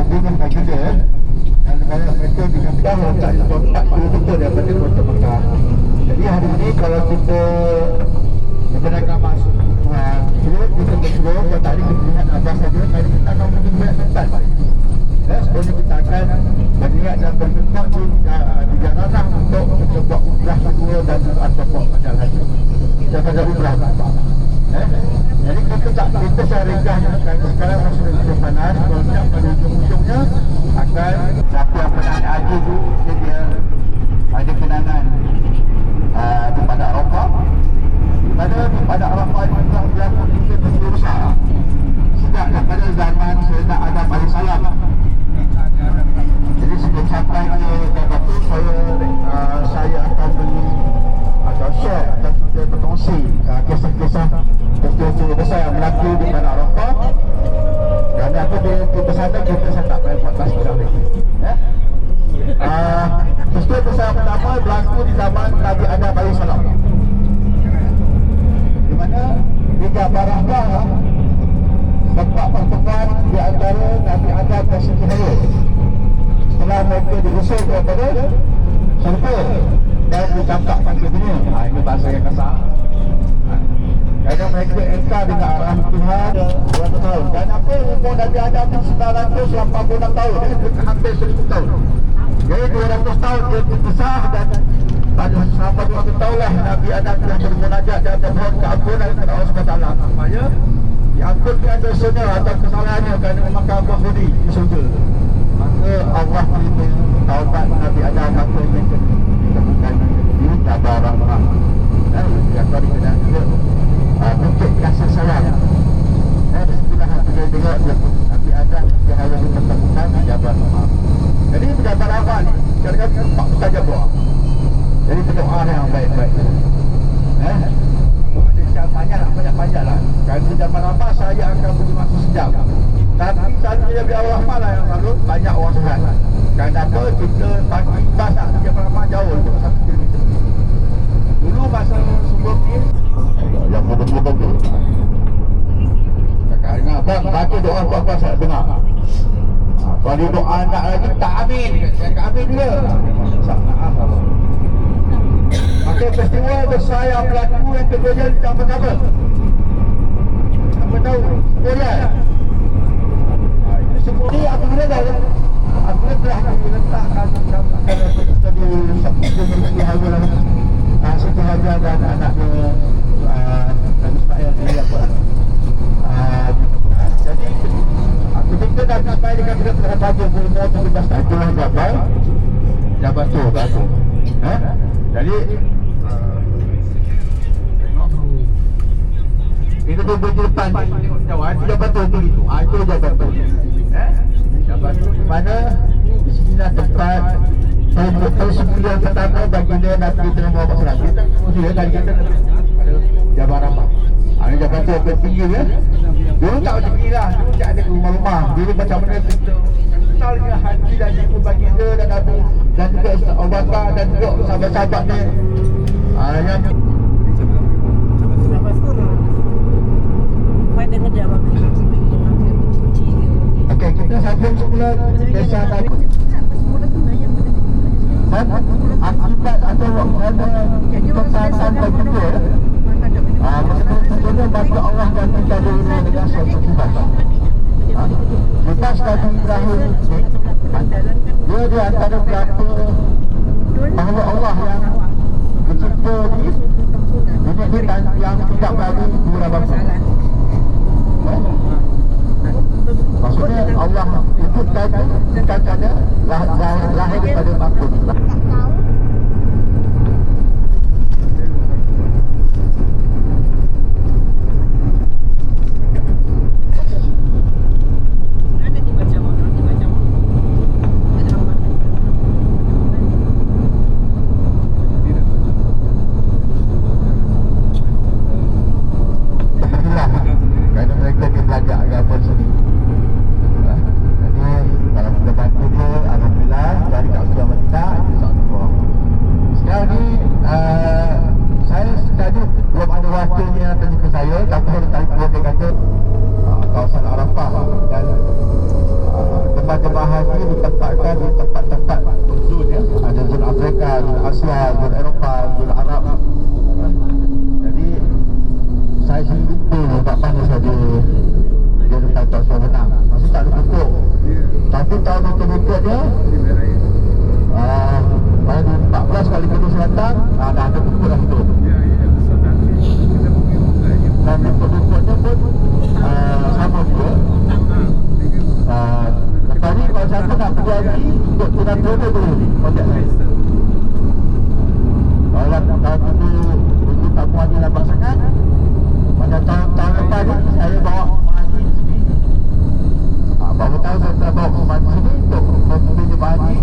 bingung kat kita. Dan banyak mereka dikatakan letak di 4 km daripada Kota Mekah. Jadi hari ini kalau kita menggunakan masuk kita bersuruh buat tadi kita lihat apa saja. Kali kita akan menjumpai tempat. Sebelum kita akan berniat dan berjumpa di jalanan untuk mencoba umrah kedua dan ataupun padahal haji. Kita pada umrah apa? Jadi kita saya ringkasnya kerana sekarang masih musim panas. Kalau tidak pada ujung-ujungnya akan siapa yang pernah haji tu dia ada kenangan di Padang Arafah. Di Padang Arafah itu telah berlaku mungkin begitu besar sejak daripada zaman Sayyidina Adam AS. Jadi sebelum sampai ke tempat itu saya akan beri atau share atau kita berkongsi kisah-kisah peristiwa besar yang berlaku di Padang Arafah. Dan apa dia kita sana saya tak payah buat last lagi. Peristiwa besar pertama berlaku di zaman Nabi Adam AS, di mana di Jabal Rahmah tempat pertemuan di antara Nabi Adam dan Siti Hawa setelah mereka diusir daripada syurga dan dicampakkan ke dunia. Ini bahasa yang kasar. Kerana mereka engkar dengan arah Tuhan 200 tahun. Dan apa umur Nabi Adam itu 986 tahun. Jadi hampir 1000 tahun. Jadi 200 tahun dia berpisah dan pada sampai 200 tahun lah Nabi Adam yang bermunajat dan bermohon keampunan kepada Allah SWT supaya diampunkan dosanya atau kesalahannya kerana memakan buah budi di surga. Maka Allah terima taubat Nabi Adam apa yang ditemukan di Jabal Rahmah. Dan yang tadi kita juga bukit kasih sayang. Dan disitulah kita tengok Nabi Adam yang harus ditemukan di Jabal Rahmah. Jadi Jabal Rahmah ni kadang-kadang tempat saja doa. Jadi berdoa yang baik-baik. Banyak-banyak lah. Kalau di Jabal Rahmah saya akan beri masa sejam. Tapi satu Nabi Allah lah yang lalu banyak orang sehat. Kerana apa? Kita pagi bas di Jabal Rahmah jauh 1 km. Dulu masa sebelum ni yang betul-betul tu. Kakak dengar bang, baca doa apa-apa saya dengar. Kalau doa anak lagi tak amin. Saya tak amin juga. Maka festival besar yang berlaku yang kedua di tahun apa? Apa tahu? Korea. Ini semua ni aku kena dah. Aku telah diletakkan kalau kita di Siti Hawa lah. Siti Hawa dan anaknya Nabi Ismail ni apa? Jadi ketika Nabi Ismail dekat dengan baju umur 17 tahun itulah Jabal tu. Jadi kita tu berdepan jawab itu Jabal tu itu Jabal tu. Jabal tu di mana di sinilah tempat persembunyian pertama baginda Nabi Muhammad SAW. Kita mesti dari kita Jabal Rahmah. Ini Jabal tu yang tinggi ya. Dulu tak macam ni lah. Dulu tak ada rumah-rumah. Dulu macam mana kita kenalnya hati dan jiwa baginda dan Nabi dan juga Abu Bakar dan juga sahabat-sahabat ni. Yang okey, kita sambung semula kisah tadi. Akibat atau ketaatan baginda maksudnya bantu Allah dan kita dunia dengan suatu akibat. Lepas Nabi Ibrahim dia di antara berapa bahawa Allah yang mencipta ni yang tidak berani dua bapa. Maksudnya Allah wujudkan bukan kerana lahir daripada makhluk. Kawasan Arafah dan tempat jemaah haji ditempatkan di tempat-tempat zon ya. Ada zon Afrika, zon Asia, zon Eropah, zon Arab. Jadi saya sendiri pun tak pandai saja dia lepas tak suruh menang. Masih tak ada pokok. Tapi tahun itu berikutnya pada 14 kali Gunung Selatan dah ada pokok dah tu. Dan pokok-pokoknya pun sama juga. Lepas ni kalau siapa nak pergi haji untuk tunang jodoh dulu kontak saya. Kalau tahun itu untuk tabung haji lambat sangat, pada tahun lepas ni saya bawa haji di sini. Baru tahun saya telah bawa haji sini untuk membimbing jemaah haji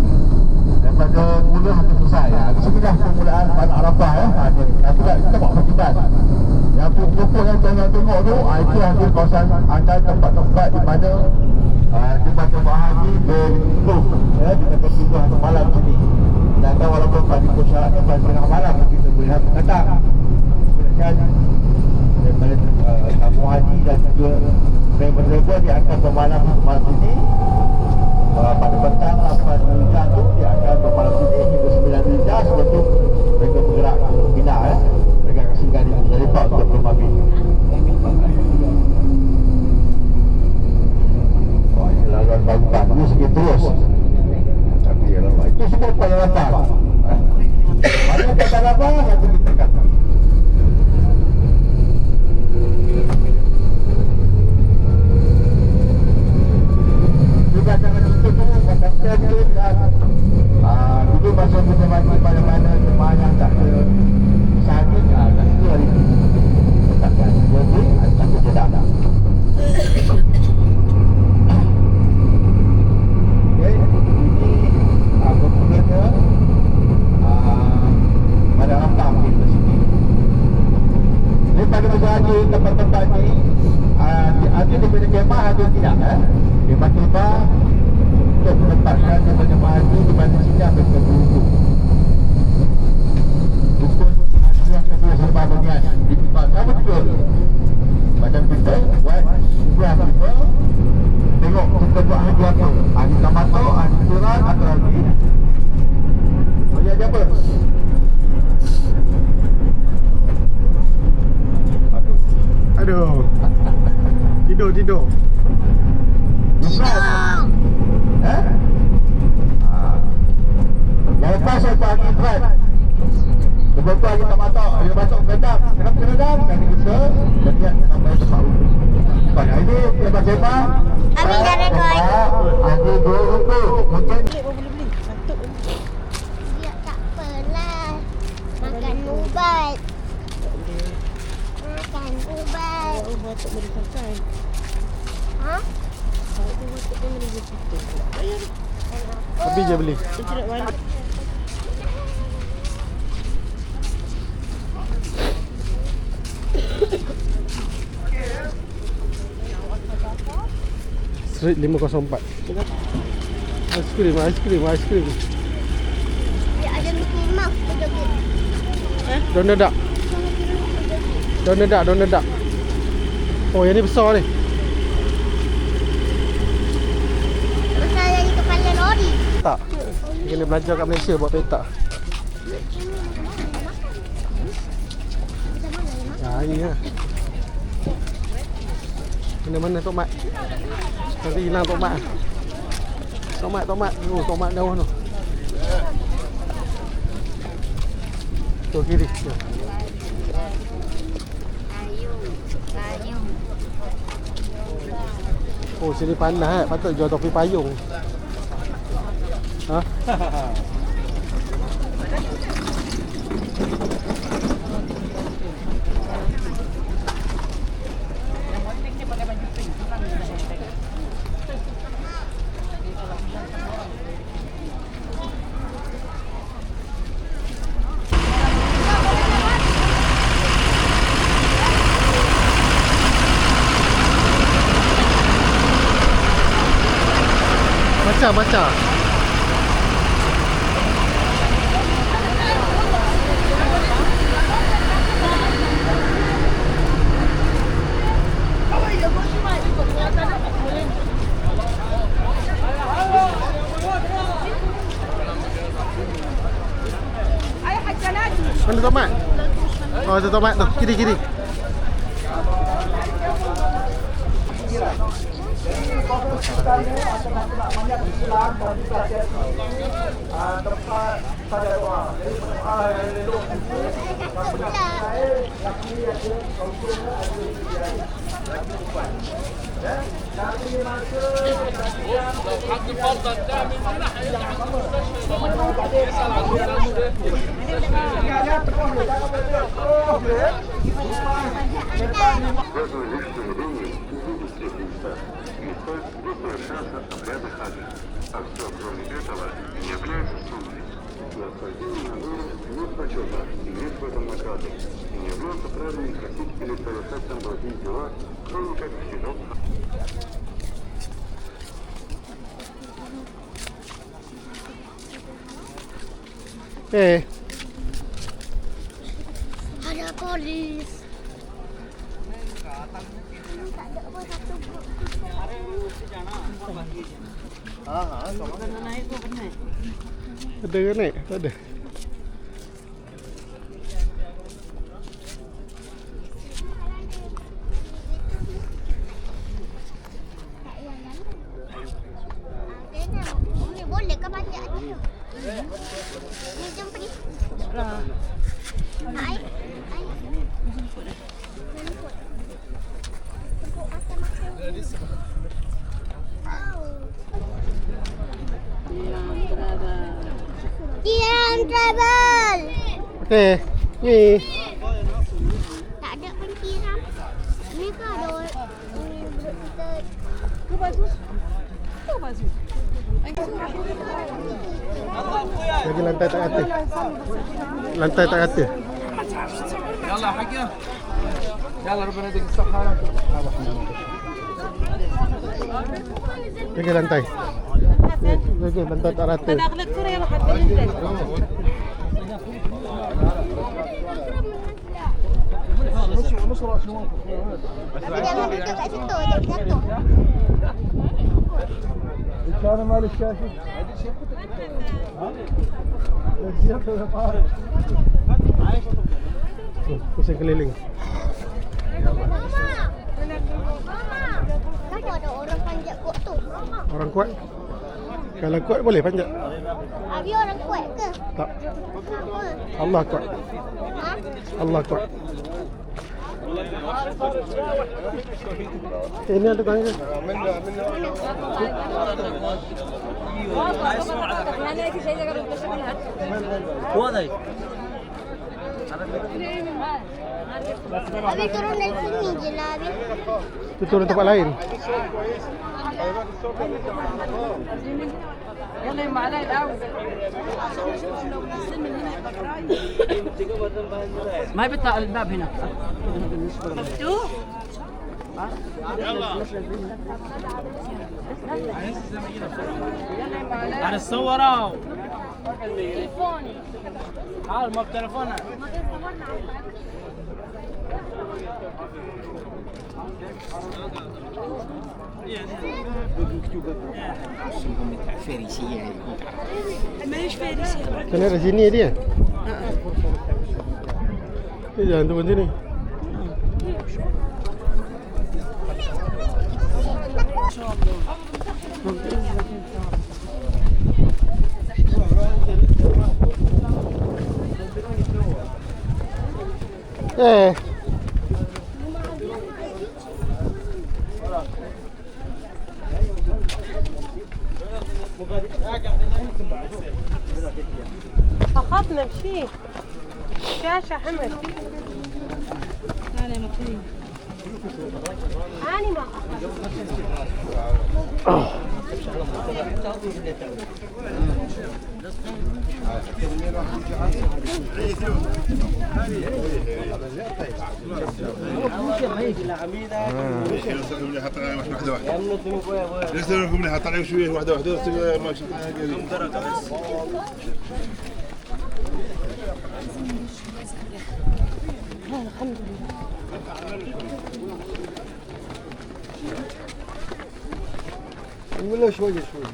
daripada mula sampai selesai. Di sini dah permulaan pada Arafah ya. Nanti kita bawa pertiban. Yang pokok yang saya tengok tu, itu hasil kawasan antara tempat-tempat di mana jemaah haji berkumpul ya, di tempat tujuan untuk malam sini. Dan walaupun pada syaratnya pada tengah malam kita boleh datang dan daripada kampung haji dan juga driver dia akan bermalam malam sini. Pada petang 8 Zulhijjah tu dia akan bermalam sini hingga 9 Zulhijjah. Sebelum tu mereka bergerak ke Mina ya. Mereka akan singgah di Muzdalifah untuk bermabit. Laluan bagus sikit terus. Cantik lah. Itu semua pada lapar. Mana kata lapar nanti kita kata. Juga jangan lupa tu macam saya dan dulu masa kita mati mana-mana jemaah yang tak ada sakit kat situ hari ini. Letakkan jadi takut dia tak ada. Pada masa haji tempat-tempat ni ada daripada kemah ada tidak kemah-kemah untuk menempatkan jemaah haji di mana sini ada berhubung rukun haji yang kedua selepas berniat di tempat sama betul macam kita buat umrah kita tengok kita buat haji apa haji tamato, haji qiran atau haji apa aduh. Tidur. Ifrat. Lepas saya pagi Ifrat. Kebetulan kita matok, dia masuk kedap. Kenapa kedap? Nanti kita lihat sampai tempat itu. Pada ini dia bersama. Amin dah rekod. Ada 2 rumput. Mungkin boleh. Satu. Dia tak pernah makan ubat. Makan ubat. Ubat tak boleh pakai. Ha? Kalau tu ubat tak boleh pakai. Bayar. Habis je beli. Kita nak balik. Street 504. Aiskrim. Dia ada Mickey Mouse tu joget. Daun ledak. Oh, yang ni besar ni. Besar dari kepala lori. Tak. Kena belajar kat Malaysia buat petak. Ini lah. Mana Tok Mat? Nanti hilang Tok Mat. Tok Mat daun tu. Tu kiri. Oh, sini panas patut jual topi payung. Ha? Macam Mana tomat? Oh, itu tomat tu. Kiri. Banyak Islam dan juga tempat pada doa. Jadi doa yang elok laki ada kaum ada tapi masa обряда хаджа, а все, кроме этого, не является сунной. Необходимо нет почета, и нет в этом награды, и не является правильным просить или совершать там другие дела, кроме как щенок. Ada polis. Tak ada apa satu grup Ada ke naik? Tak ada. Ni boleh ke banyak ni? Ni jom pergi. Nak air? Jemput. Jemput makan. Kian travel. Okey. Ni. Tak ada penkiram. Ni ke ada kita ke bagus. Tu bagus. Lagi lantai tak rata. Lantai tak rata. يلا حقنا يلا ربنا يديك الصحة Lagi lantai. Lagi lantai tak rata. Tapi jangan duduk kat situ, jangan jatuh. كان مال الشافي Pusing keliling. Mama. Kenapa ada orang panjat kot tu? Orang kuat. Kalau kuat boleh panjat. Abi orang kuat ke? Tak. Kenapa? Allah kuat. Ha? Allah kuat. Ini ada tangga. Abi turun dari sini je lah Abi. Itu turun tempat lain. ما بيطلع الباب هنا على الصورة Telefoni. تعال ما بتلفونها Kena dari sini dia. Jangan turun sini. أخذنا بشيء شاشة حمل أنا ما لكم لها طلعوا شويه واحده ما شاء الحمد لله ولا شويه شويه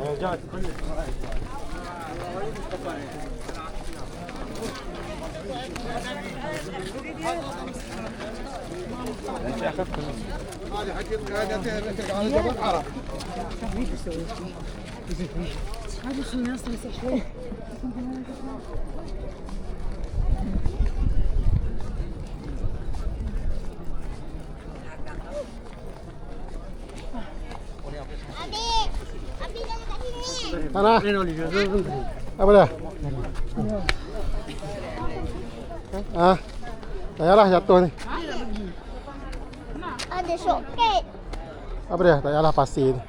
رجعت هذه حقيقة على جبل عرب هذا شو الناس تمسح شوي Sana. Apa dah? Ah. Payahlah jatuh ni. Ada soket. Apa dia? Tak payahlah pasir ni.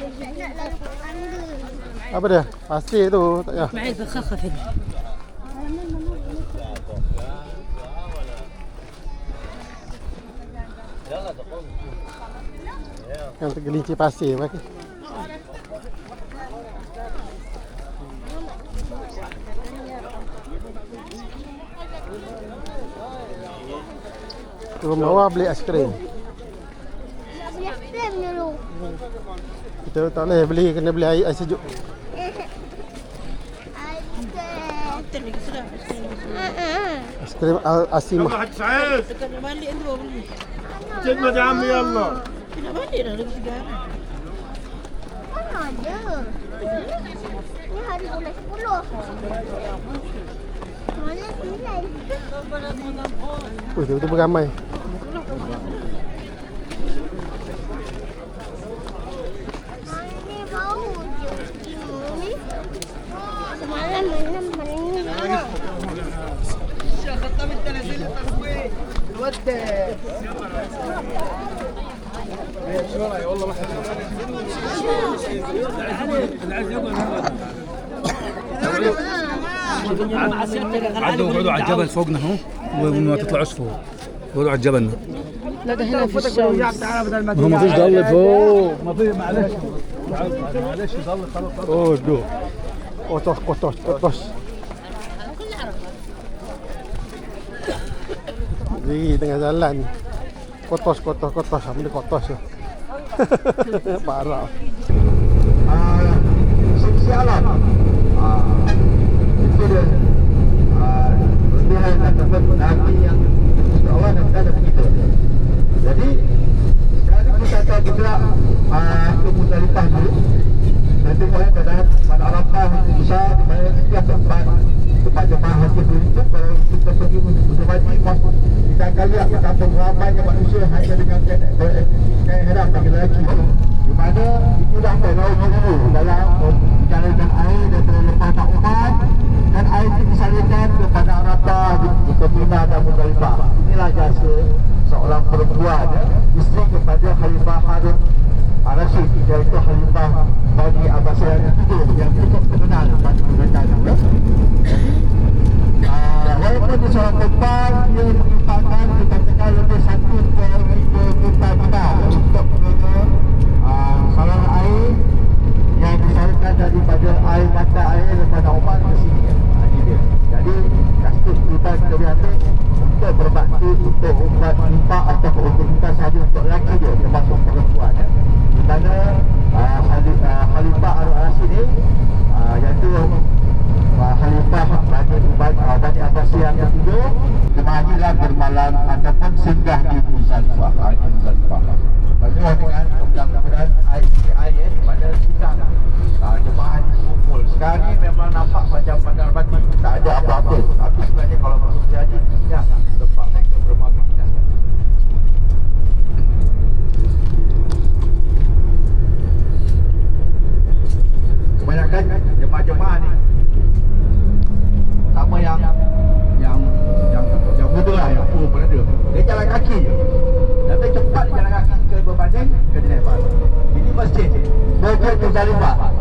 Nak lalu anda. Apa dia? Pasir tu tak payah. معي بخخة في Yang tergelincir pasir pakai. Tu bawah beli aiskrim. Nak beli aiskrim dulu. Kita tak boleh beli, kena beli air sejuk. Aiskrim. Aiskrim Al-Asimah. كنا بالي انت بقولي Cepat ya Ami Allah. كنا بالي dah lagi 3 hari. Mana ada? Ni hari bulan 10. Mana 9? Betul-betul beramai. Ni bau je. Ni. Semalam mana mana. خطاب التنازل التصوير ودي عدوا اقعدوا على الجبل فوقنا اهو وما تطلعوش فوق اقعدوا على الجبل لا ده هنا في الشمس ما فيش ضل فوق ما في معلش معلش ضل خلاص Oh, do. Kotos. Di tengah jalan. Kotos. Ambil kotos tu. Parah. Sisi alam. Itu dia. Kelebihan ataupun Nabi yang Allah nak ada begitu. Jadi sekarang kita akan bergerak ke Muzdalifah dulu. Nanti boleh kadang pada Arafah bisa pada setiap tempat jemaah haji itu kalau kita pergi Muzdalifah kita akan lihat betapa ramainya manusia hanya dengan kain ihram bagi lelaki di mana itu dah berlaut dulu dalam menjalankan air daripada lepas Taufan dan air itu disalurkan kepada Arafah di Mina dan Muzdalifah. Inilah jasa seorang perempuan isteri kepada Khalifah Harun Ar-Rasyid iaitu Khalifah Bani Abbasiyah yang cukup terkenal pada mereka juga. Walaupun di seorang tempat dia menyumbangkan dikatakan lebih 1.2 juta dinar untuk saluran air yang disalurkan daripada air mata air daripada Oman ke sini. Ini dia. Jadi 100 juta kita ambil untuk berbakti untuk umat impak atau untuk kita sahaja untuk lelaki dia termasuk perempuan ya. Di mana Khalifah Ar-Rasyid ni iaitu Khalifah Bani Abbasiyah yang ketiga kemahiran bermalam ataupun singgah di Muzdalifah. Bagaimana dengan mudah-mudahan air pada sidang jemaah dikumpul. Sekarang ni memang nampak macam Bandar Bati tak ada apa-apa. Tapi sebenarnya kalau masuk jadi ya tempat mereka bermalam. Kebanyakan jemaah-jemaah ni sama yang muda lah, yang tua pun ada. Dia jalan kaki je. Lebih cepat jalan kaki ke berbanding ke Jenevan. Ini masjid Bukit Muzdalifah.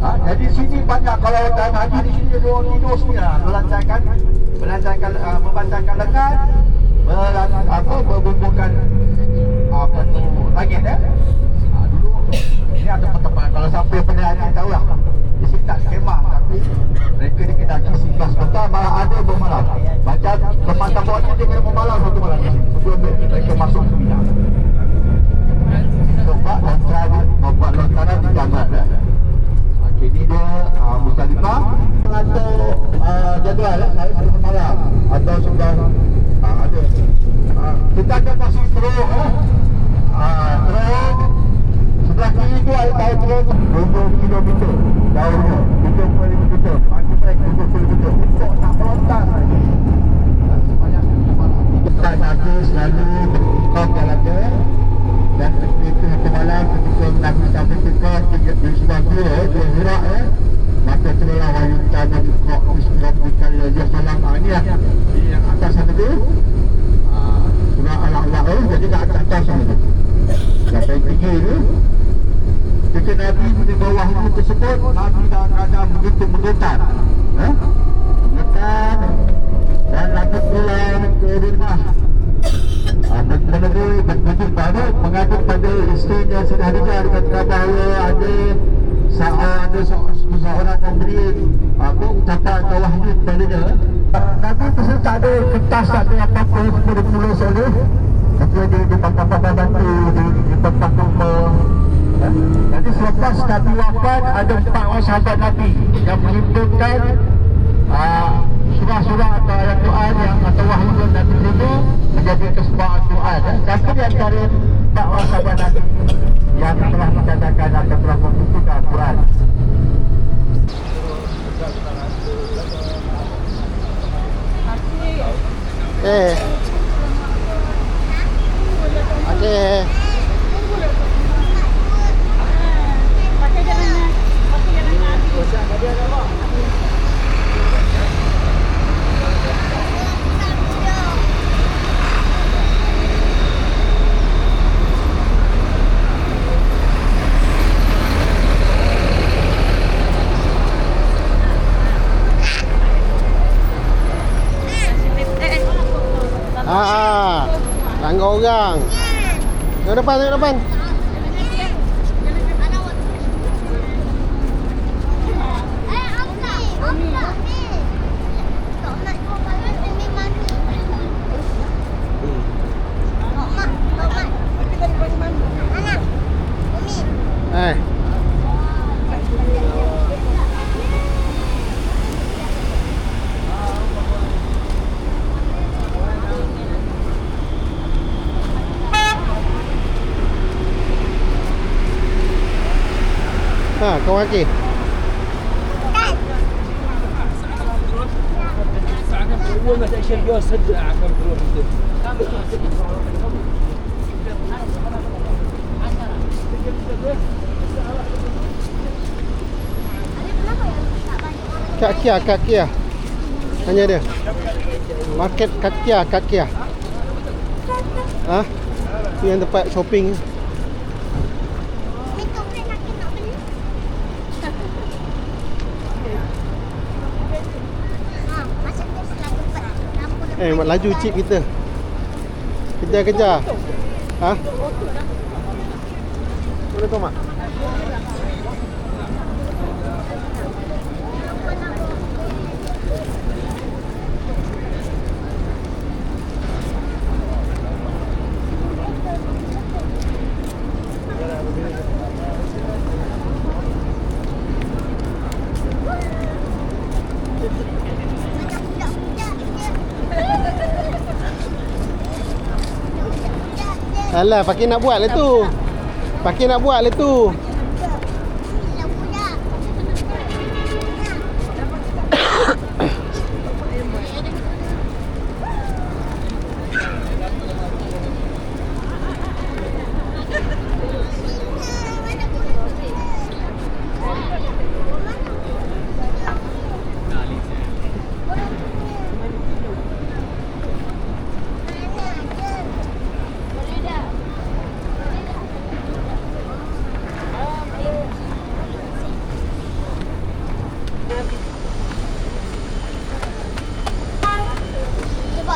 Jadi sini banyak kalau dalam haji di sini dia orang tidur sini lah. Membantangkan lengan, berbumbungkan langit ya. Dulu Ini ada tempat kalau siapa yang pernah haji tahu lah. Di sini tak skema tapi mereka ni kena haji singgah sebentar, malah ada bermalam. Macam teman-teman bawa ni dia kena bermalam satu malam di sini sebelum mereka masuk ke Mina. Sebab lontar ni membuat lontaran di Jamat okey, ni dia Musdalifah. Atau jadual saya sudah malam atau sudah ada kita akan masuk terus terus sebelah kiri tu ada tahu terus 20 km jauhnya 70 km pagi baik 20 km untuk nak melontar lagi sebanyak kita naga selalu kau jalan dia dan ketika malam ketika Nabi sampai tekah di sebelah dia gerak maka telah wanita berbuka bismillahirrahmanirrahim dia salam ni lah di atas sana tu surah Al-A'la jadi kat atas sana tu sampai tinggi tu ketika Nabi di bawah itu tersebut Nabi dalam keadaan begitu menggetar menggetar dan rambut bulan ke rumah menunggu berkunjung pada mengadu pada isteri yang sudah nikah dengan bahawa ada seorang memberi ucapan atau wahyu kepadanya. Nabi tersebut tak ada kertas, tak ada apa-apa semua ditulis oleh ketua di papan-papan bantu di tempat rumah. Jadi selepas Nabi wafat ada 4 orang sahabat Nabi yang menghimpunkan surah-surah atau ayat Quran yang atau wahyu yang Nabi terima menjadi keseluruhan Quran. Siapa di antara 4 orang sahabat Nabi yang telah mencatatkan atau telah membukukan Quran? Okey. Tangga orang. Tengok depan, tengok depan. Kau lagi. Kak Kia. Tanya dia. Market Kak Kia. Tu yang tempat shopping. Laju cip kita. Kejar. Boleh tu mak? Alah, pakai nak buat lah tu.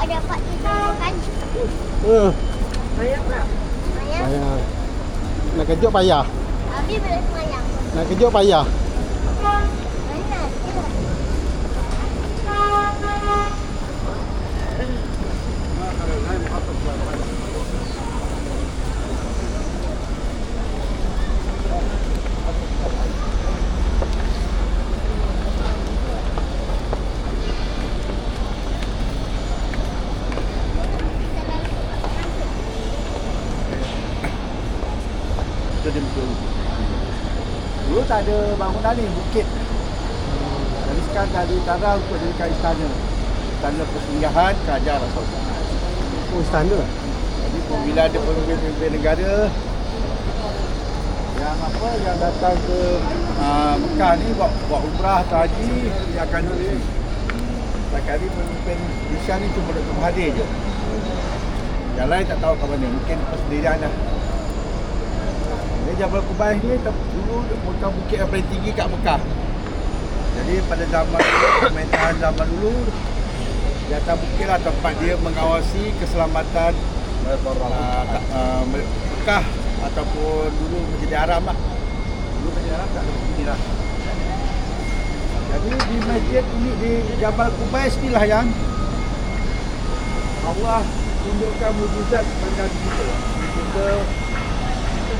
Dapat kan? Payah. Nak kejut payah. Nabi boleh semayang. Nak kejut payah. Mana je? Itu dia betul. Dulu tak ada bangunan ni, bukit. Jadi sekarang dah diutara untuk jadikan istana. Istana persinggahan Kerajaan Rasulullah. Oh, istana. Jadi bila ada pemimpin negara yang datang ke Mekah ni buat umrah atau haji, dia akan duduk. Setakat ni pemimpin Malaysia ni cuma Dr. Mahathir je. Yang lain tak tahu ke mana, mungkin persendirian lah. Ini Jabal Qubais ni dulu merupakan bukit yang paling tinggi kat Mekah. Jadi pada zaman pemerintahan zaman dulu, di atas bukit lah tempat dia mengawasi keselamatan Mekah ataupun dulu Masjidil Haram lah. Dulu Masjidil Haram tak ada begini lah. Jadi di masjid ini di Jabal Qubais ni lah yang Allah tunjukkan mukjizat kepada kita. Kita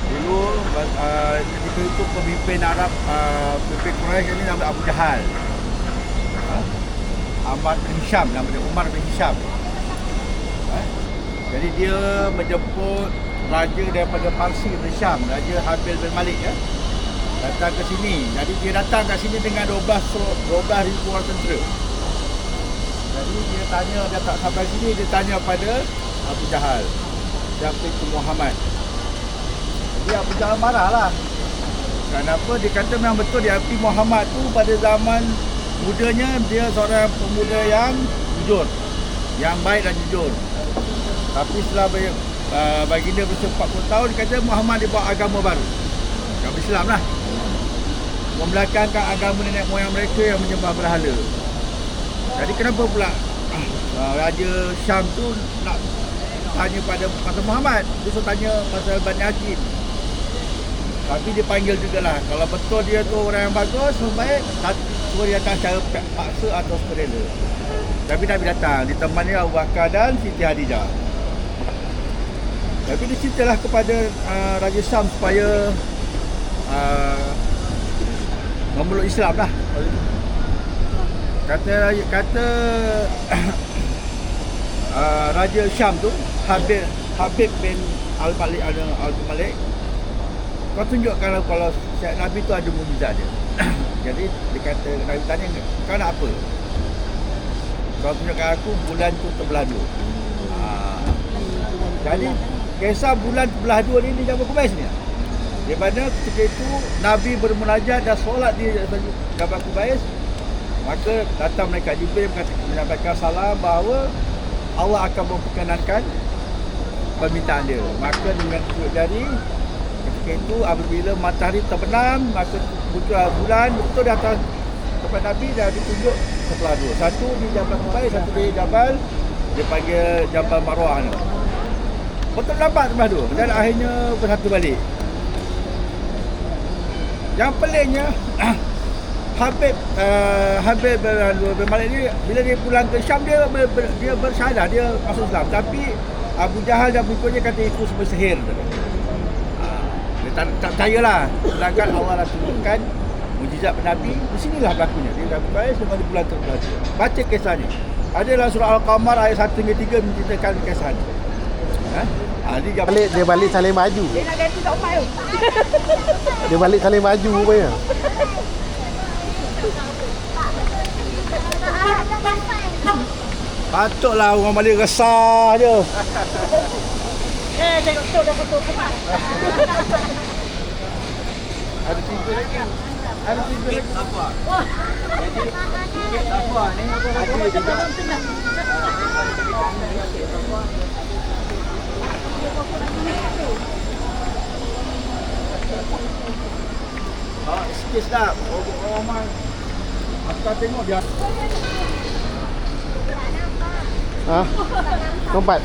dulu ketika itu pemimpin Arab, pemimpin Quraisy ini nama Abu Jahal. Ahmad bin Hisham, nama dia Umar bin Hisham. Jadi dia menjemput raja daripada Parsi bin Syam, Raja Habil bin Malik datang ke sini. Jadi dia datang kat sini dengan 12,000 orang tentera. Jadi dia tanya, dia tak sampai sini, dia tanya pada Abu Jahal, siapa itu Muhammad. Jadi Abu Jahal marah lah. Kenapa? Dia kata memang betul dia akui Muhammad tu pada zaman mudanya dia seorang pemuda yang jujur, yang baik dan jujur. Tapi setelah baginda berusia 40 tahun, dia kata Muhammad dia bawa agama baru, agama Islam lah, membelakangkan agama nenek moyang mereka yang menyembah berhala. Jadi kenapa pula Raja Syam tu nak tanya pada pasal Muhammad, dia suruh tanya pasal Bani Hakim. Tapi dia panggil jugalah, kalau betul dia tu orang yang bagus, baik, suruh dia datang secara paksa atau sukarela. Tapi Nabi datang, ditemani Abu Bakar dan Siti Khadijah. Tapi dia ceritalah kepada Raja Syam supaya memeluk Islam lah. Kata Raja Syam tu Habib bin Al-Malik, kau tunjuk kalau Syekh Nabi tu ada mukjizat dia. Jadi dia kata, Nabi tanya, kau nak apa? Kau tunjukkan aku bulan tu terbelah dua. Jadi kisah bulan terbelah dua ni di Jabal Qubais ni. Di mana ketika itu Nabi bermunajat dan solat di Jabal Qubais, maka datang mereka Jibril menyampaikan salam bahawa Allah akan memperkenankan permintaan dia. Maka dengan tunjuk jari, ketika itu apabila matahari terbenam, maka muncul bulan betul di atas tempat Nabi dah ditunjuk sebelah dua. Satu di Jabal Qubais, satu di Jabal dia panggil Jabal Marwah ni. Betul nampak sebelah dua dan akhirnya bersatu balik. Yang peliknya Habib bin Malik ni bila dia pulang ke Syam, dia bersyahadah, dia masuk Islam. Tapi Abu Jahal dan pengikutnya kata itu semua sihir. Dia tak percayalah. Sedangkan Allah dah tunjukkan mukjizat Nabi. Di sinilah berlakunya. Dia dah berbaik semua di bulan terbelah. Baca kisah ni. Ada dalam surah Al-Qamar ayat 1 hingga 3 menceritakan kisah ni. Dia balik saling maju. Dia nak ganti tak umat tu. Dia balik saling maju rupanya. Patutlah orang balik resah je. Tengok tu dah foto cepat. Ada tiga lagi. Ada tiga lagi. Apa? Apa ni? Ada juga. Sikit sedap. Orang akan tengok dia. Lompat.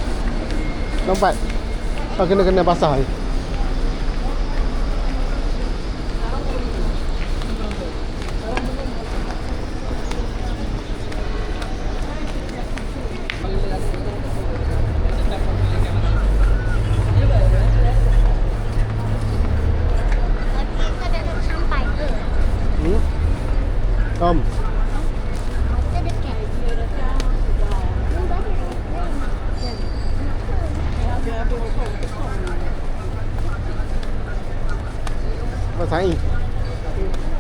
Kena basah ni. Om. Kita dekat. Apa saing?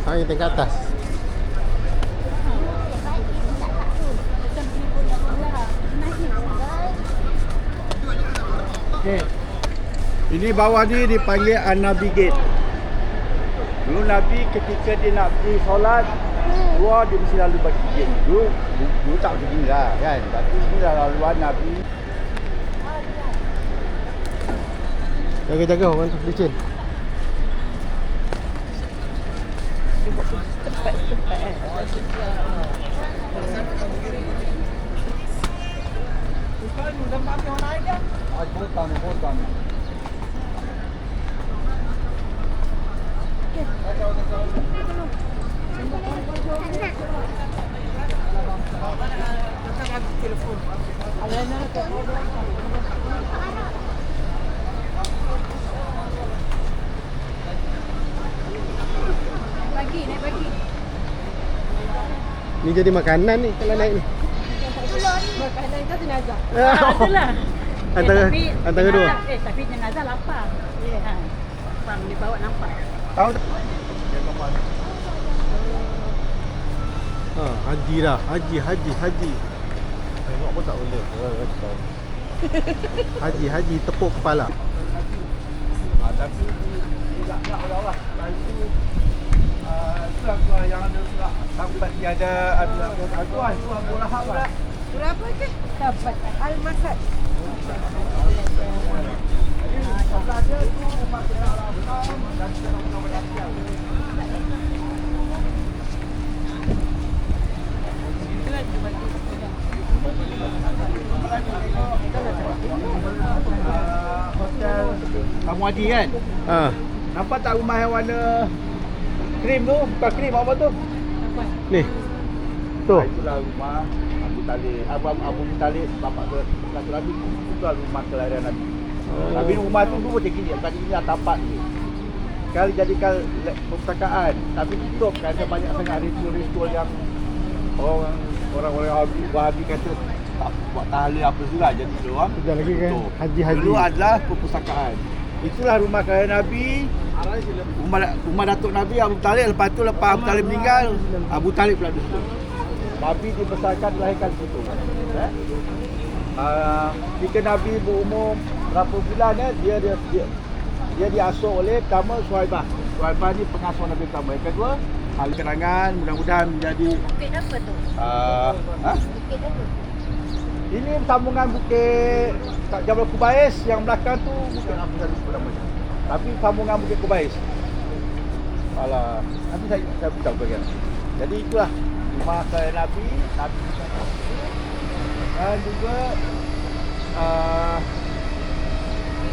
Saing tingkat atas. Okey. Ini bawah ni dipanggil An-Nabi Gate. Dulu Nabi ketika dia nak pergi solat, keluar dia mesti lalu bagi gate. Dulu tak begini lah kan. Tapi ini dah laluan Nabi. Jaga-jaga orang tu licin. Naik pagi. Ni jadi makanan ni kalau naik ni. Makanan kan jenazah. Itulah. Antara dua. Tapi jenazah lapar. Ha. Bang dibawa nampak. Tahu tak? Ha, haji dah. Haji. Tengok pun tak boleh. Haji tepuk kepala. Tapi tidak Allah. Surah yang ada surah sampai dia ada Al-Quran, surah Abu Lahab lah. Berapa ke? Dapat Al-Masad. Ada tu umat Al-Quran dan surah Hotel Kamu Adi kan? Ha. Nampak tak rumah yang warna krim tu? Bukan krim, apa tu? Ni. Tu. Itulah rumah Abu Talib. Abu Talib bapak Rasul Nabi. Itulah rumah kelahiran Nabi. Tapi rumah tu pun macam gini. Tadi ini dah tapak ni. Sekali jadikan perpustakaan. Tapi tutup kerana banyak sangat ritual-ritual yang orang-orang Wahabi kata tak buat tahlil apa semua. Jadi dia orang Sekejap lagi kan tutup. haji-haji. Dulu adalah perpustakaan. Itulah rumah kelahiran Nabi. Rumah Datuk Nabi Abu Talib. Lepas tu lepas Abu Talib meninggal, Abu Talib pula di situ. Nabi dibesarkan dilahirkan di situ. Ketika Nabi berumur berapa bulan dia diasuh oleh pertama Suhaibah. Suhaibah ni pengasuh Nabi pertama. Yang kedua, hal keterangan mudah-mudahan menjadi Bukit apa tu? Bukit apa? Ini sambungan Bukit Jabal Kubais. Yang belakang tu Bukit apa saya lupa namanya. Tapi sambungan Bukit Kubais. Alah, nanti saya beritahu bagian. Jadi itulah rumah saya Nabi dan juga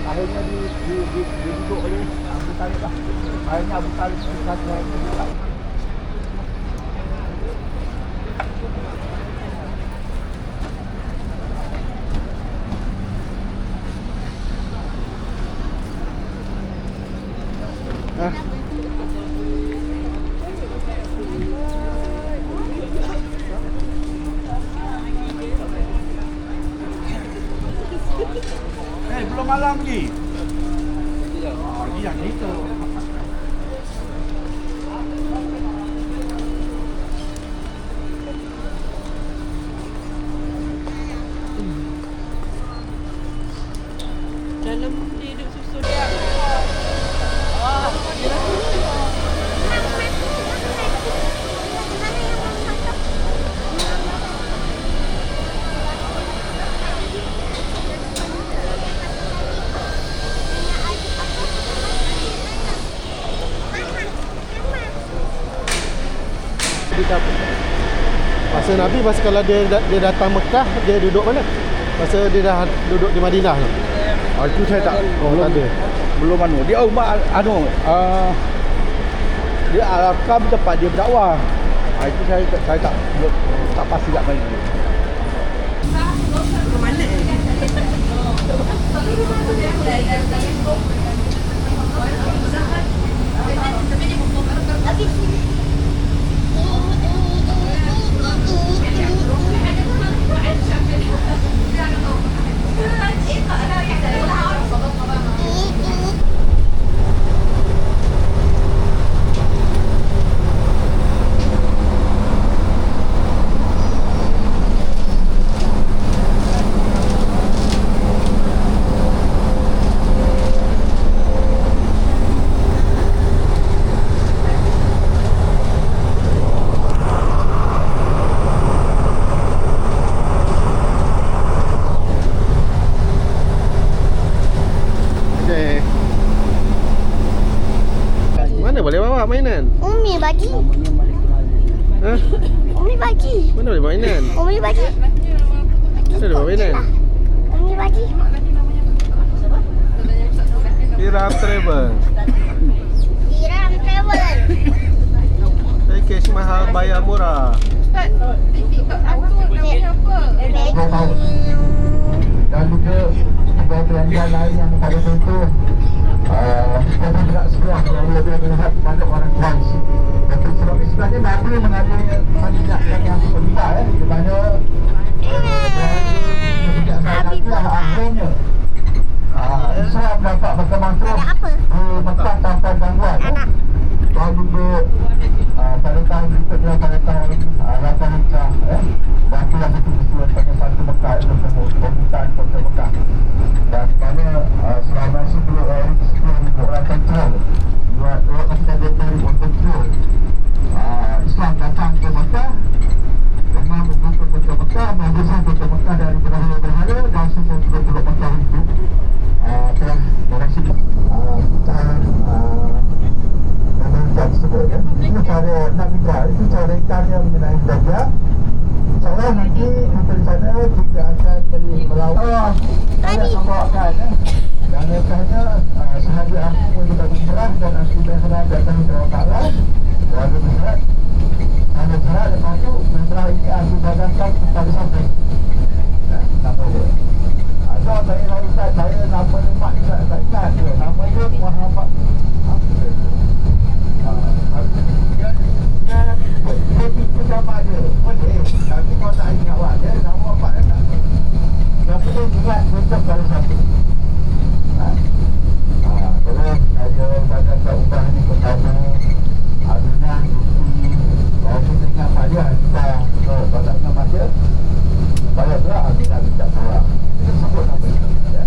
akhirnya duduk oleh Abu Talib lah. Akhirnya Abu Talib satu yang kedua. Belum malam lagi. Lagi yang itu. Dalam dia duduk susun dia. Masa Nabi, masa kalau dia datang Mekah, dia duduk mana? Masa dia dah duduk di Madinah tu. Itu saya tak Oh, tak ada. belum dia rumah dia Al-Arqam tempat dia berdakwah. Itu saya tak pasti kat mana dia. bagi. Hah? Umi bagi. Mana boleh mainan? Umi bagi. Mana ada mainan? Umi bagi. Irap Travel. Iram travel. Package mahal bayar murah. Dan juga sebuah belanjaan lain yang pada tentu kita tidak sebuah yang lebih melihat pada orang Christ. Tapi sebab sebenarnya Nabi mengambil kebijakan yang sebentar di mana kebijakan Nabi lah akhirnya Islam dapat berkembang di Mekah tanpa gangguan. Dan juga pada tahun berikutnya pada tahun 8 Hijrah dan itulah satu peristiwa pengesahan Mekah itu pembukaan kota Mekah dan mana selama 10,000 orang kontrol 2,2 kontrol Islam datang ke Mekah dengan membuka kota Mekah, mengusir kota Mekah dari berhala-berhala dan semua penduduk Mekah itu telah berhasil memanjat tersebut ya. Ini cara nak bicara, itu cara rekannya mengenai belajar. InsyaAllah nanti kita di sana kita akan beli melawar saya akan bawakan ya. Dan rekannya sahaja aku juga berserah dan aku berserah datang ke Allah Ta'ala dan berserah saya berserah lepas tu berserah ini aku badankan kepada sampai nama dia ada saya Ustaz, saya nama dia Mak Ustaz, tak ingat dia nama dia Muhammad dia tipu gambar dia boleh tapi kau tak ingat awak dia nama apa dia tak yang penting ingat tutup pada satu terus saya badankan ubah ni pertama adunan bukti kalau kita ingat mak dia kita badankan mak dia supaya pula adunan minta tolak kita sebut nama dia ingat dia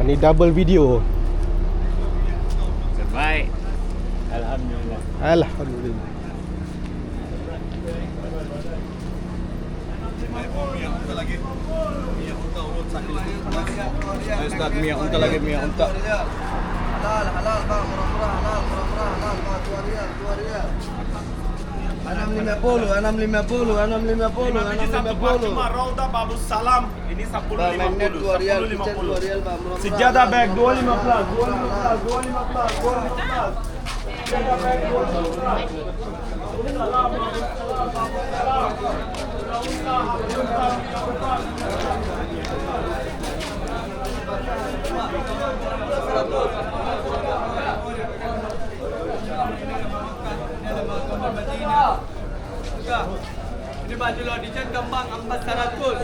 Ni double video. Terbaik. Alhamdulillah. Alhamdulillah. Ustaz minyak unta lagi minyak unta. Halal bang, murah-murah halal, halal bang, 2 riyal. 650. Ini tempat cuma Rauda Babus Salam. Ini Ini 10 Magnet 2 50. rial, 10 kitchen 2 rial, Pak. Murah-murah. Sejadah bag 215, 215. Sejadah bag 215. Ini baju Lodijan kembang 400.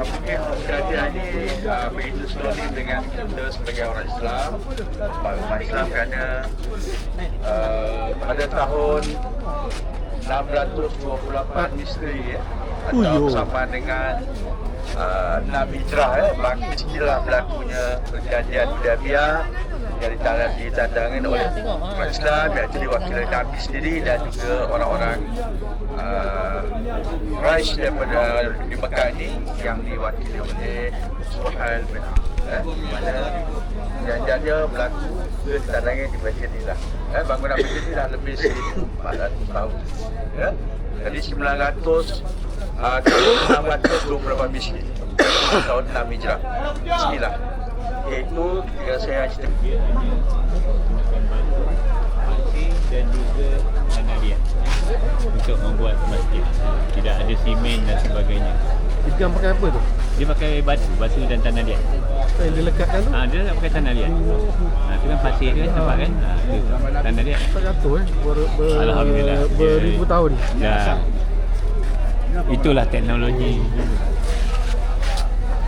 Mungkin kerajaan ini begitu sinonim dengan kita sebagai orang Islam, umat Islam, kerana pada tahun 628 Misteri atau bersama dengan 6 Hijrah berlaku istilah berlakunya perjanjian Hudaybiyah yang ditandangkan oleh umat Islam yang jadi wakilan Nabi sendiri dan juga orang-orang Quraisy daripada di Mekah ini yang diwakili oleh Suhail bin mana perjanjiannya berlaku ditandangkan di masjid ini lah. Bangunan masjid ini dah lebih 1400 tahun. Jadi 628 Misteri tahun 6 Hijrah. Bismillah. Iaitu yang saya cerita. Dan juga tanah untuk membuat masjid. Tidak ada simen dan sebagainya. Dia pakai apa tu? Dia pakai batu dan tanah liat. Yang dilekatkan tu? Dia tak pakai tanah liat. Itu kan pasir tu kan, nampak kan? Itu tanah liat. Tak jatuh Alhamdulillah. Beribu tahun. Ya. Itulah teknologi.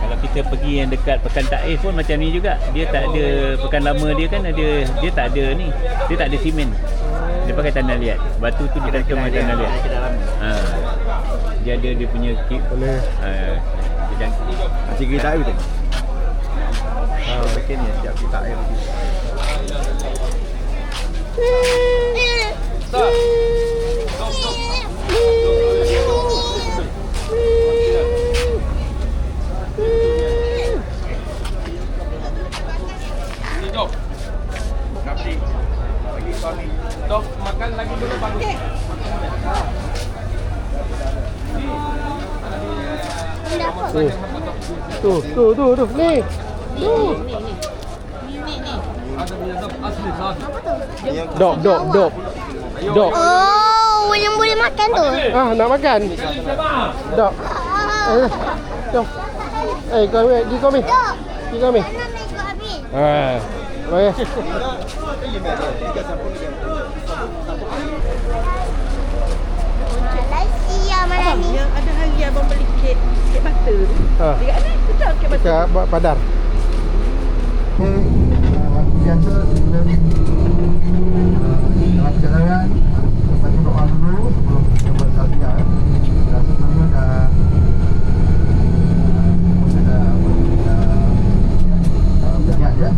Kalau kita pergi yang dekat Pekan Taif pun macam ni juga. Dia tak ada, Pekan Lama dia kan ada, dia tak ada ni. Dia tak ada simen. Dia pakai tanah liat. Batu tu dikacau dengan tanah liat. Dia ada dia punya kit. Boleh. Dia jangkit. Macam kita air tu. Bikin ni siap kita air lagi. Stop. Dok. Nasi. Bagi Tony. Dok, makan lagi dulu Bang. Tu. Ni. Ada punya dok asli sos. Dok. Oh, yang boleh makan tu. Nak makan? Dok. Jom. Kau pergi kau ni. Pergi kau ni. Mana nak ikut habis? Baik. Malaysia mana ni? Yang ada hari abang beli kek butter tu. Dekat ni, betul kek butter. Dekat Padar. Biasa dalam perjalanan baca doa dulu sebelum kita bersalawat. Dan sebelumnya dah berniat ya.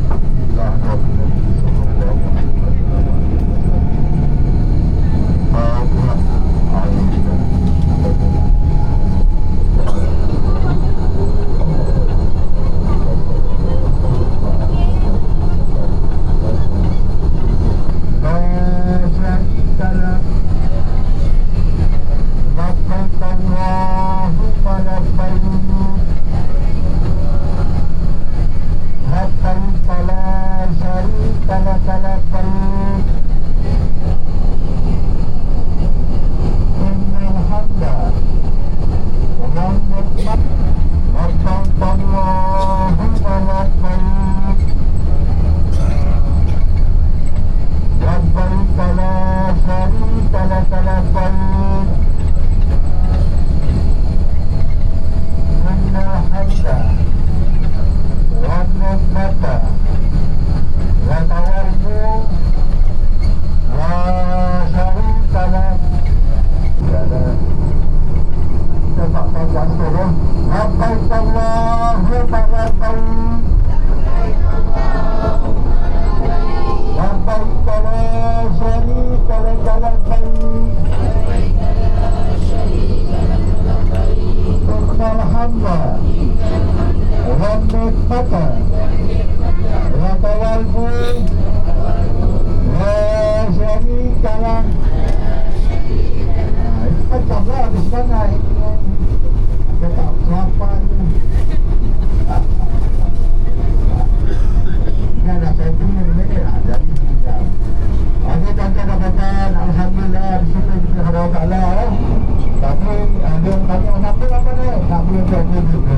Dia tanya apa ni? Nak boleh jadi dulu.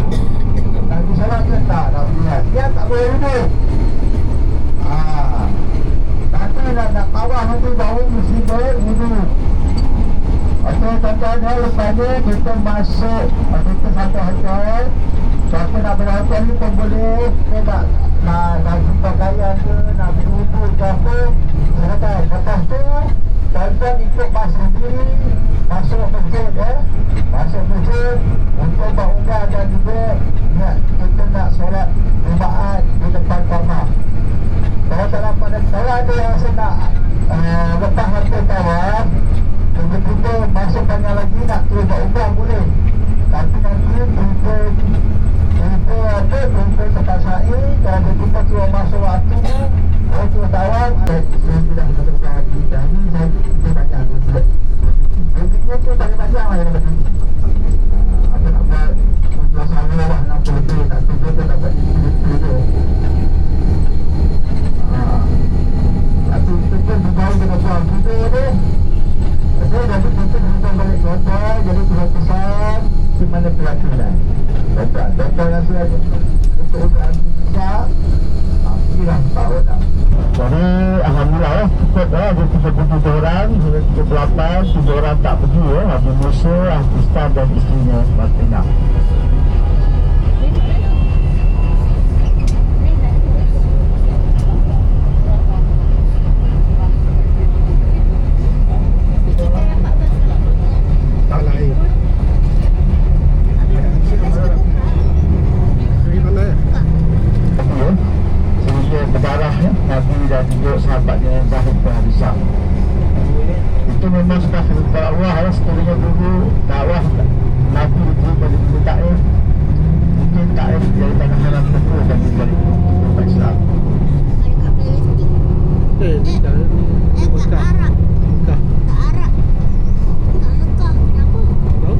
Tak bisa lagi tak nak boleh. Dia tak boleh dulu. Nanti nak kawal nanti baru mesti dulu. Okey, tuan-tuan, lepas ni kita masuk kita satu hotel. Siapa nak berhotel ni pun boleh. Kita nak jumpa gaya ke, nak berhubung ke apa. Silakan. Lepas tu tuan-tuan ikut bas sendiri masuk masjid masuk masjid untuk berumrah dan juga kita nak solat Jumaat di depan Kaabah. Kalau tak dapat kalau ada yang rasa nak lepas harta tawaf, kita masuk banyak lagi nak terus berumrah boleh, tapi nanti tunggu tempat sa'i. Kalau kita terus masuk waktu untuk tawaf saya bilang kepada kita ni kita banyak juga ini tu tak banyak lah yang lebih apa nak buat untuk sama lah nak lebih tak tunjuk tu dapat itu tapi kita pun berbaru dengan suam kita tu jadi kita kita balik kota jadi Tuhan pesan di mana peraturan doktor rasa untuk ukuran bisa hilang tahun dah. Jadi alhamdulillah cukup ada 37 orang, 38, 7 orang tak pergi Nabi Musa, Ustaz dan isterinya Fatimah. Tak lain. Berdarah Nabi dan juga sahabatnya yang Zahid bin Harisah. Itu memang sudah kepada Allah sekalinya dulu dakwah Nabi diterima di Bukit Taif. Mungkin Taif dari tanah haram tersebut dan dari umat Islam. Dah ni Mekah. Arab. Mekah. Tak Arab. Tak Mekah. Kenapa? Tahu?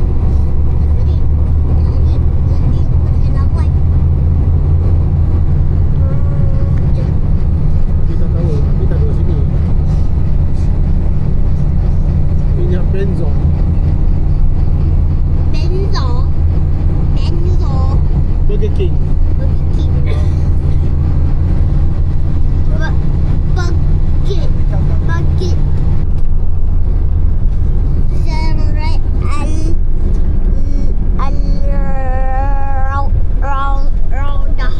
Jadi Labuan. Tapi tak tahu. Tapi tak tahu sini. Minyak benzo. Benzo. Burger King. Burger King. Bucket. Serai Raudah.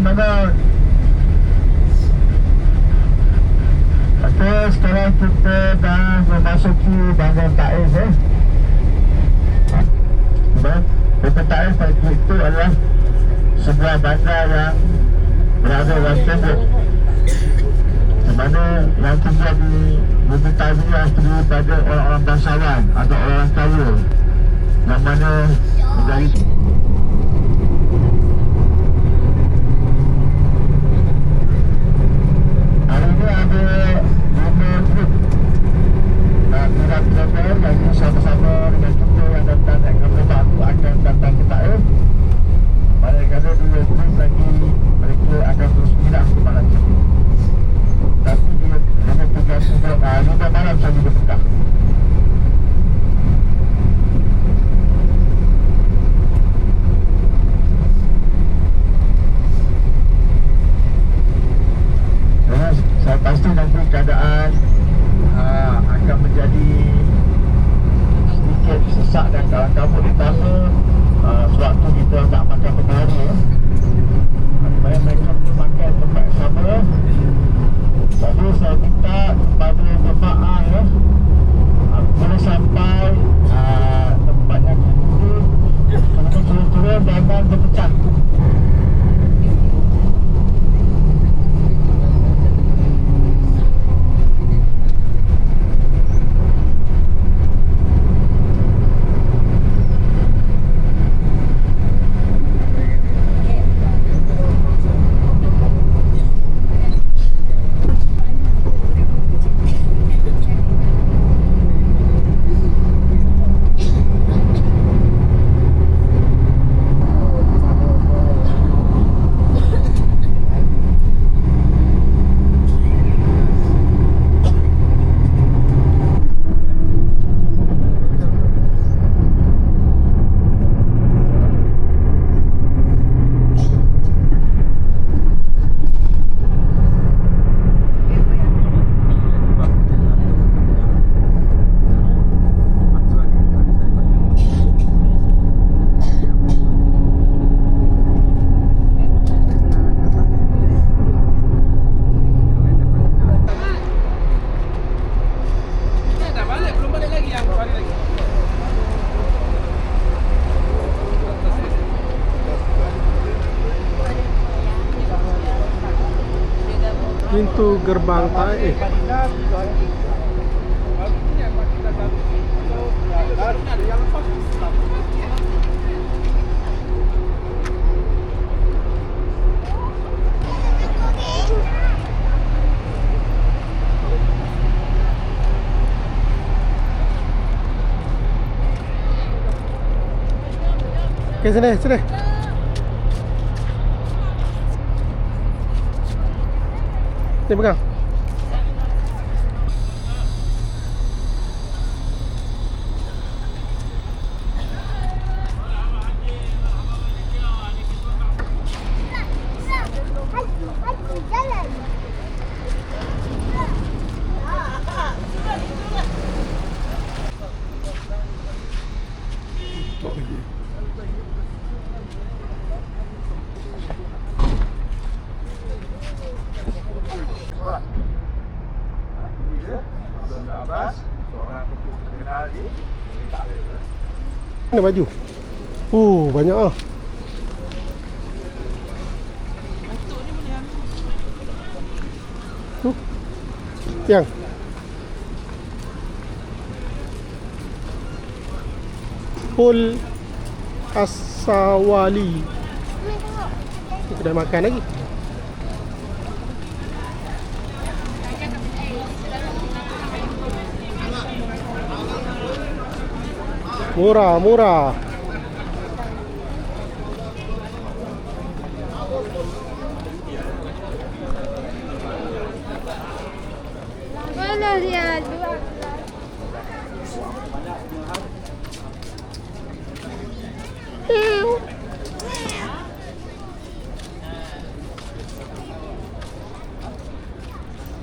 Bangun. Okey, sekarang kita dah memasuki Bandar Taif. Bandar Taif itu adalah sebuah bandar yang berada dalam tembok, di mana yang tinggal di Bumi Taiwan terdiri pada orang-orang bangsawan atau orang kaya yang mana menjadi hari ini ada 5 trip dan kira-kira lagi sama-sama dengan kita yang datang dari Kampung Batu akan datang ke Taif. Manakala 2 trip lagi mereka akan terus pindah ke malam ini. Tapi dia hanya 5 malam saja berpecah. Saya pasti nanti keadaan akan menjadi sedikit sesak dan kabut ditambah sewaktu kita nak makan perkara supaya mereka memakai tempat sama. Jadi saya minta kepada jemaah bila sampai tempat yang duduk turun-turun jangan berpecah. pintu gerbang Taif. Okay, sini, sini. Ni pegang. Jalan. Mana baju? Banyak ah. Yang Pul Asawali. Ni kedai makan lagi. Murah, murah. Mana dia?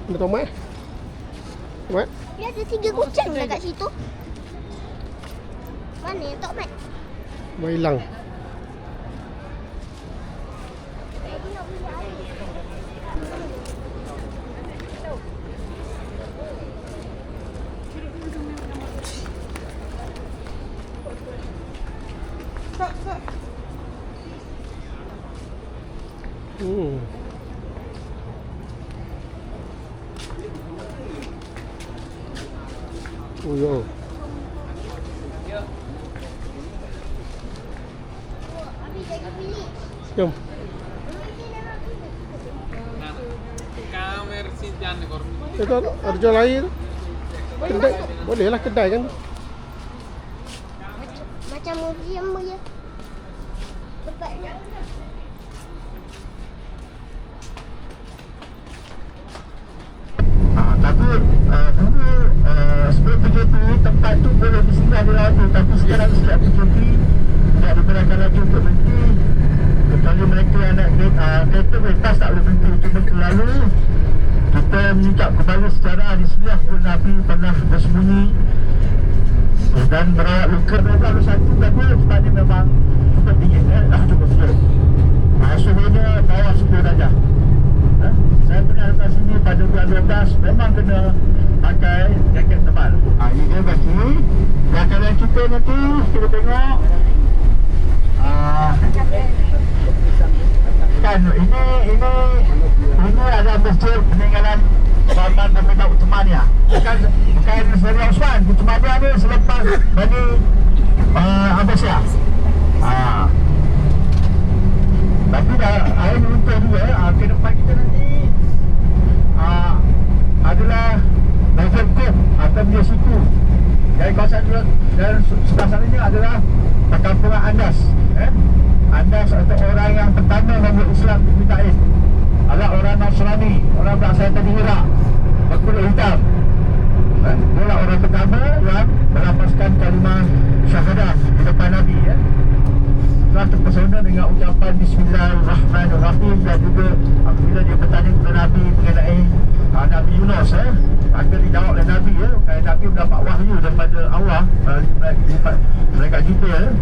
Ada tomat? Tomat? Dia ada 3 kucing lah kat situ. Mana yang Tok Mat? Dah hilang. Oh yo. Habis lagi pilih. Jom. Kamer si jangan kor. Itu ada jual air. Kedai. Boleh lah kedai kan. Macam museum je. Tempatnya. Tapi dulu sebelum PKP tempat tu boleh disinggah di laut tu, tapi sekarang sejak PKP tidak dibenarkan lagi untuk berhenti. Kecuali mereka yang nak kereta berlepas tak boleh berhenti. Cuma selalu kita menyingkap kembali sejarah di sini pun Nabi pernah bersembunyi dan merawat luka. Mereka ada satu tadi sebab dia memang cukup dingin, cukup sejuk. Suhunya bawah 10 darjah. Saya pernah datang sini pada bulan 12, memang kena pakai jaket tebal. Ini dia kat sini. Dan kalau kita nanti, kita tengok kan ini ada masjid peninggalan Sultan Pemerintah Uthmaniyah. Bukan Sayyidina Osman. Uthmaniyah ni selepas Bani Abbasiyah. Tapi dah air runtuh juga. Ke depan kita nanti adalah Bagian Kub atau Bia Siku. Dari kawasan dan sebelah sananya adalah perkampungan Andas. Andas atau orang yang pertama membuat Islam di Bumi Taif adalah orang Nasrani, orang berasal dari Iraq, berkulit hitam. Itulah orang pertama yang melafazkan kalimah syahadah di depan Nabi. Telah terpesona dengan ucapan Bismillahirrahmanirrahim. Dan juga apabila dia bertanya kepada Nabi mengenai Nabi Yunus, maka dijawab oleh Nabi, kerana Nabi mendapat wahyu daripada Allah mereka Jibril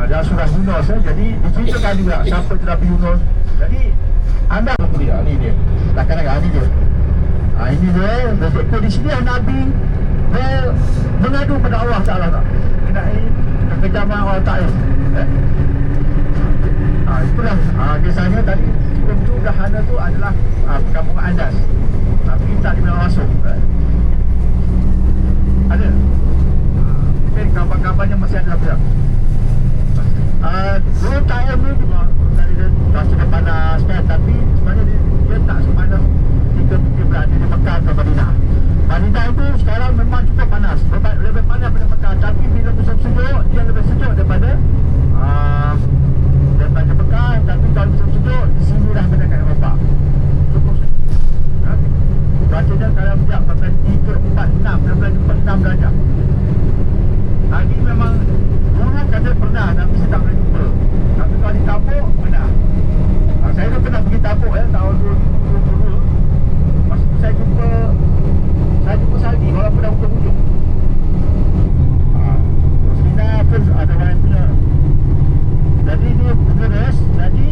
dalam surah Yunus. Jadi diceritakan juga siapa itu Nabi Yunus. Jadi anda mulia, ni dia rakan-rakan, ni dia. Ini dia, betul di sini Nabi mengadu pada Allah Ta'ala mengenai kekejaman orang Taif. Itulah kisahnya tadi sebelum tu Dahana tu adalah perkampungan Andas, tapi tak dibilang masuk. Ada. Mungkin kabar-kabarnya masih ada pula. 2 tahun ni memang dah cukup panas kan, tapi sebenarnya dia tak sepanas ketika dia berada di Mekah atau Madinah. Madinah itu sekarang memang cukup panas, lebih panas daripada Mekah, tapi bila musim sejuk dia lebih sejuk daripada Mekah. Tapi kalau musim sejuk di sini dah kena kat Eropah, cukup sejuk. Cuacanya kalau sejak 3, 4, 6 6 darjah. Hari memang dulu kata pernah, tapi saya tak boleh jumpa. Tapi kalau di Tabuk, pernah. Saya dah pernah pergi Tabuk tahun 2022. Masa tu saya jumpa Saldi walaupun dah hujung-hujung. Muslimah pun ada orang punya. Jadi ni penerus. Jadi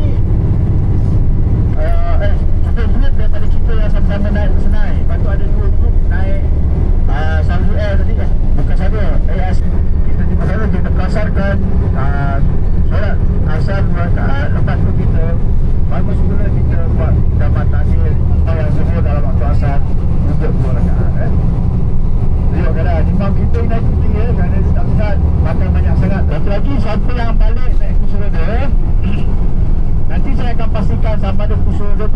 kita ingat daripada kita yang sama-sama naik Senai. Lepas tu ada 2 grup naik Saldi Air tadi. Bukan saya AS. Kita kita kasarkan solat asar 2 rakaat. Lepas tu kita baru semula kita buat dapat tahlil sembahyang zuhur dalam waktu asar untuk 2 rakaat. Tengok kadang imam kita ni naik cuti kerana dia tak sihat makan banyak sangat. Satu lagi, siapa yang balik naik kursi roda, nanti saya akan pastikan sama ada kursi roda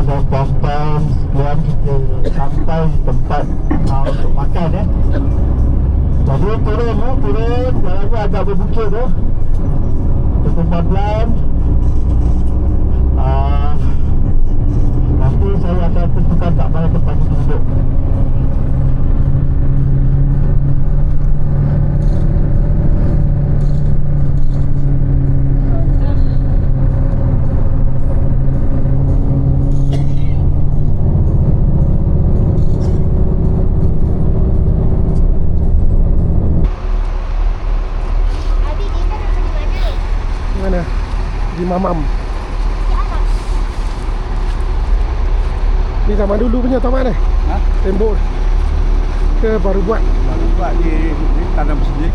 tuan-tuan sekalian, kita sampai tempat untuk makan Jadi turun jalan ni agak berbukit Kita pelan-pelan. Nanti saya akan tentukan kat mana tempat kita duduk. Di Mamam. Ni zaman dulu punya taman tembok ke baru buat? Baru buat di tanam sendiri.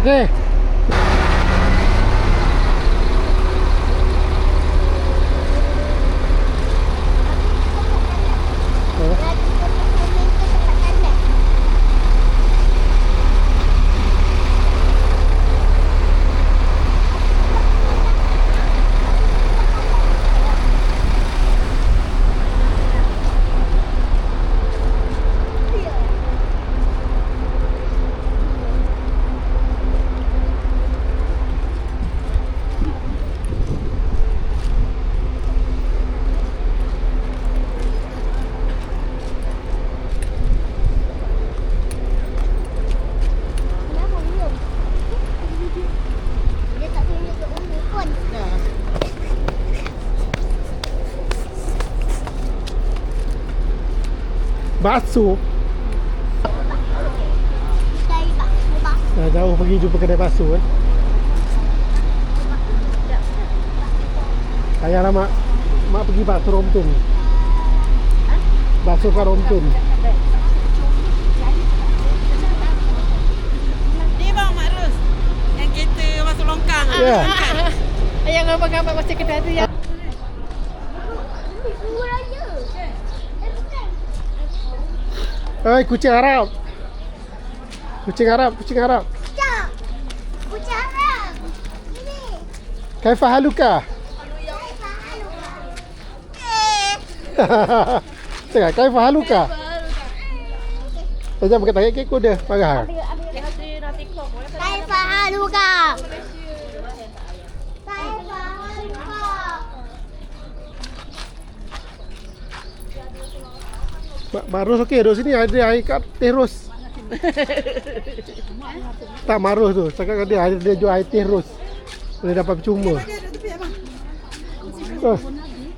Okey. Kenapa belum? Dia tak tunjuk ke umi pun. Bakso. Dari bakso. Dah jauh pergi jumpa kedai bakso kan. Ayah mak pergi bakso Romtun. Bakso kat Romtun. Ni bang Mak Ros. Yang kereta masuk longkang. Ya. Yang gambar-gambar macam kedai tu yang Murah je. Hai kucing Arab. Kucing Arab. Cak. Kucing Arab. Ini. Kaifa haluka? Tengok kaifa haluka? Saya jangan berkata kek dia marah. Kaifa haluka? Kaifa haluka? Marus okey, duduk sini ada air kat terus. Tak Marus tu, cakap dia ada dia jual air terus. Boleh dapat percuma. Oh.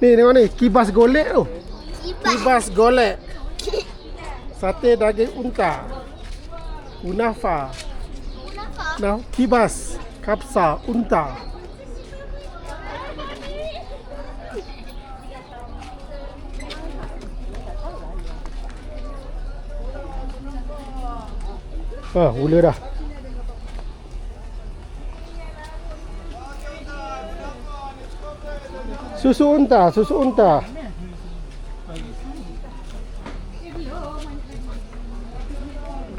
Ni tengok ni, kibas golek tu. Kibas golek. Sate daging unta. Unafa. Nah, kibas kapsa unta. Mula dah. Susu unta.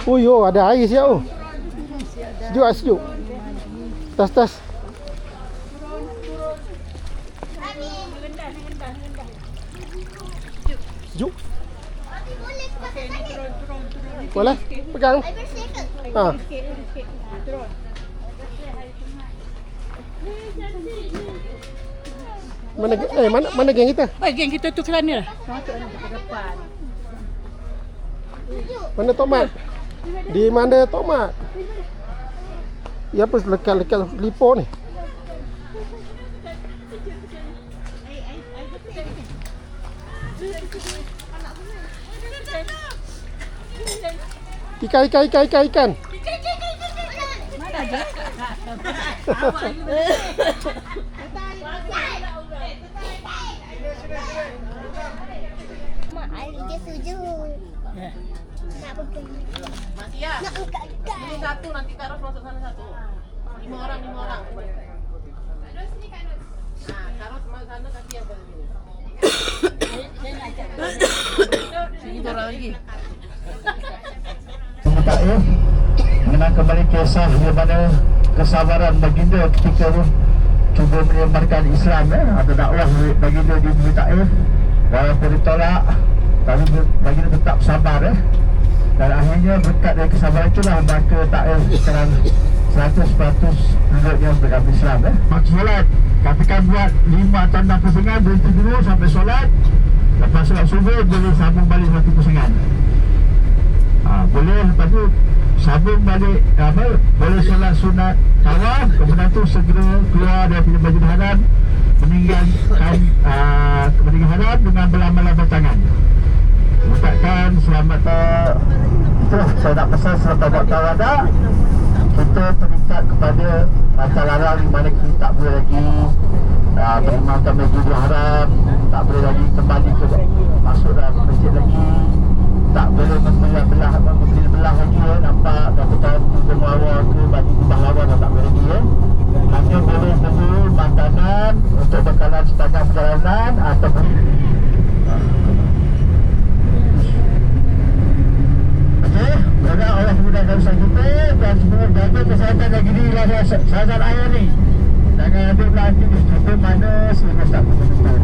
Oh yo, ada air siap tu. Sejuk. Tas. Sejuk. Boleh? Pegang. Ha. Mana geng kita? geng kita tu kerana Mana tomat? Di mana tomat? Ya apa lekat lipo ni? Ikan. Mak, air dia sejuk. Nak pegang. Mak Tia. Nak angkat-angkat. Ini satu nanti Kak Ros masuk sana satu. 5 orang. Terus sini Kak Ros. Kak Ros masuk sana kaki yang paling sini. Sini 2 orang lagi. Taif mengenang kembali kisah di mana kesabaran baginda ketika cuba menyebarkan Islam atau dakwah baginda di Bukit Taif, walaupun ditolak tapi baginda tetap sabar dan akhirnya berkat dari kesabaran itulah maka Taif sekarang 100% penduduknya beragama Islam. Waktu solat katakan buat 5 atau 6 pusingan, berhenti dulu sampai solat, lepas solat subuh boleh sambung balik 1 pusingan. Boleh lepas tu sambung balik boleh solat sunat tawaf, kemudian tu segera keluar daripada Masjidil Haram, meninggalkan Masjidil Haram dengan berlambak-lambak tangan, ucapkan selamat. Itu saya nak pesan selepas buat tawadah kita terikat kepada masa larang di mana kita tak boleh lagi berimankan Masjidil Haram, tak boleh lagi kembali ke masuk dalam masjid lagi, tak boleh membeli belah lagi nampak kata tu berlawa ke baju bahawa sasaran air ni. Jangan ambil plastik ni. Sampai mana sehingga tak betul-betul.